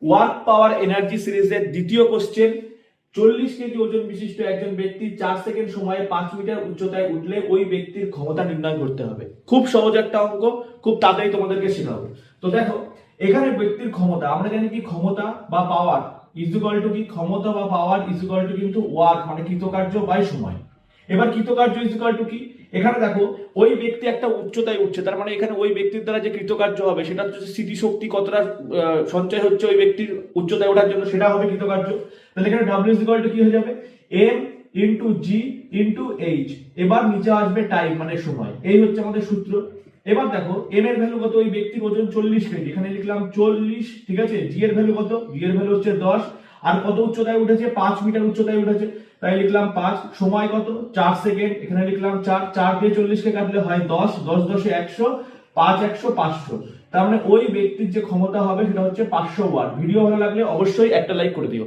Work power energy সিরিজের দ্বিতীয় question. 40 KG ওজন বিশিষ্ট একজন ব্যক্তি 4 সেকেন্ড সময়ে 5 মিটার উচ্চতায় উঠলে ওই ব্যক্তির ক্ষমতা নির্ণয় করতে হবে। খুব সহজ একটা অঙ্ক, খুব তাড়াতাড়ি তোমাদেরকে শেখাবো। তো দেখো, এখানে ব্যক্তির ক্ষমতা, আমরা জানি কি ক্ষমতা বা পাওয়ার ইজ ইকুয়াল টু কি, ক্ষমতা বা পাওয়ার ইজ ইকুয়াল টু কিন্তু ওয়ার্ক মানে কৃতকার্য বাই সময়। এবার কৃতকার্য ইজ ইকুয়াল টু কি, এখানে দেখো ওই ব্যক্তি একটা উচ্চতায় উঠছে, তার মানে এখানে ওই ব্যক্তির দ্বারা যে কৃতকার্য হবে সেটা হচ্ছে স্মৃতিশক্তি কতটা সঞ্চয় হচ্ছে ওই ব্যক্তির উচ্চতায় ওঠার জন্য, সেটা হবে কৃতকার্য। তাহলে এখানে W ইজ ইকুয়াল টু কি হয়ে যাবে, M into G into H। এবার নিচে আসবে টাইম মানে সময়, এই হচ্ছে আমাদের সূত্র। এবার দেখো M এর ভ্যালু কত, ওই ব্যক্তির ওজন 40 কেজি, এখানে লিখলাম 40, ঠিক আছে। G এর ভ্যালু কত, G এর ভ্যালু হচ্ছে 10, আর কত উচ্চতায় উঠেছে, 5 মিটার উচ্চতায় উঠেছে, তাই লিখলাম 5। সময় কত, 4 সেকেন্ড, এখানে লিখলাম 4, 4 দিয়ে 40 কে কাটলে হয় 10, 10 10 এ 100, 5 100 500। তার মানে ওই ব্যক্তির যে ক্ষমতা হবে সেটা হচ্ছে 500 ওয়াট। ভিডিও ভালো লাগলে অবশ্যই একটা লাইক করে দিও।